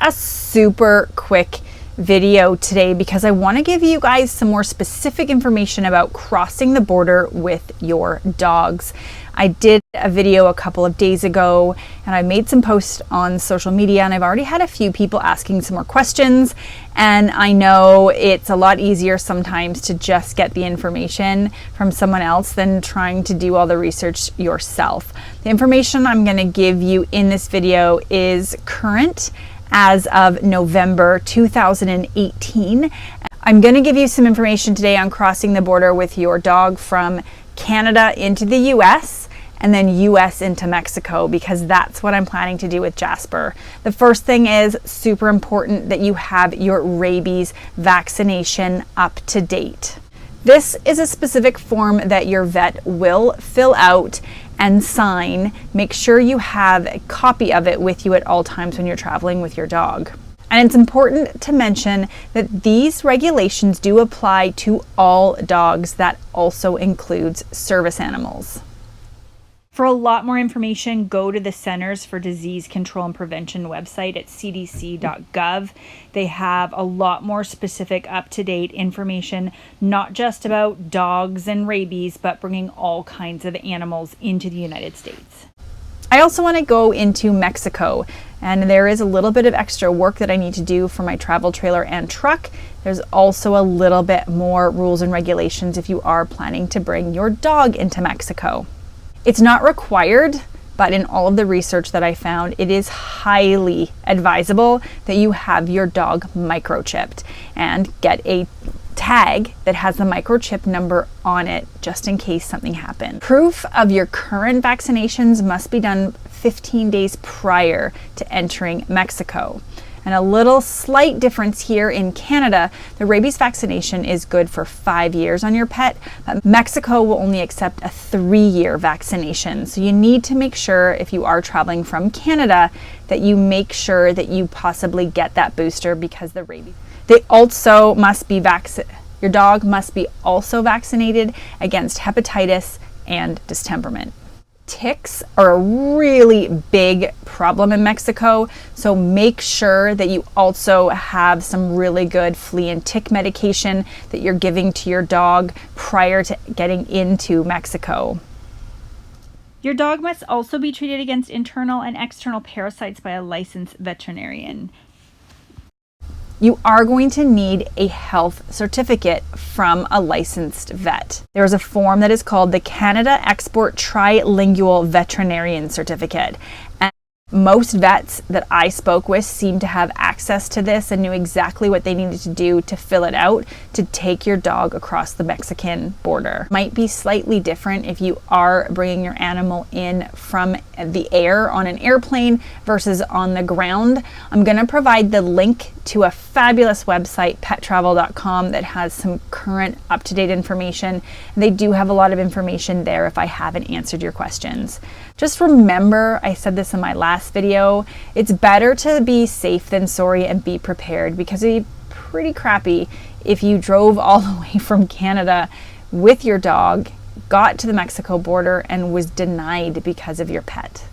a super quick video today because I want to give you guys some more specific information about crossing the border with your dogs. I did a video a couple of days ago and I made some posts on social media, and I've already had a few people asking some more questions, and I know it's a lot easier sometimes to just get the information from someone else than trying to do all the research yourself. The information I'm going to give you in this video is current as of November 2018. I'm going to give you some information today on crossing the border with your dog from Canada into the US and then US into Mexico, because that's what I'm planning to do with Jasper. The first thing is super important that you have your rabies vaccination up to date. This is a specific form that your vet will fill out and sign. Make sure you have a copy of it with you at all times when you're traveling with your dog. And it's important to mention that these regulations do apply to all dogs. That also includes service animals. For a lot more information, go to the Centers for Disease Control and Prevention website at cdc.gov. They have a lot more specific, up-to-date information, not just about dogs and rabies, but bringing all kinds of animals into the United States. I also want to go into Mexico, and there is a little bit of extra work that I need to do for my travel trailer and truck. There's also a little bit more rules and regulations if you are planning to bring your dog into Mexico. It's not required, but in all of the research that I found, it is highly advisable that you have your dog microchipped and get a tag that has the microchip number on it just in case something happens. Proof of your current vaccinations must be done 15 days prior to entering Mexico. And a little slight difference here in Canada, the rabies vaccination is good for 5 years on your pet, but Mexico will only accept a 3-year vaccination. So you need to make sure, if you are traveling from Canada, that you make sure that you possibly get that booster, because the rabies. They also must be your dog must be also vaccinated against hepatitis and distemperament. Ticks are a really big problem in Mexico, so make sure that you also have some really good flea and tick medication that you're giving to your dog prior to getting into Mexico. Your dog must also be treated against internal and external parasites by a licensed veterinarian. You are going to need a health certificate from a licensed vet. There is a form that is called the Canada Export Trilingual Veterinarian Certificate. And most vets that I spoke with seemed to have access to this and knew exactly what they needed to do to fill it out to take your dog across the Mexican border. Might be slightly different if you are bringing your animal in from the air on an airplane versus on the ground. I'm going to provide the link to a fabulous website, pettravel.com, that has some current up-to-date information. They do have a lot of information there if I haven't answered your questions. Just remember, I said this in my last video, it's better to be safe than sorry and be prepared, because it'd be pretty crappy if you drove all the way from Canada with your dog, got to the Mexico border, and was denied because of your pet.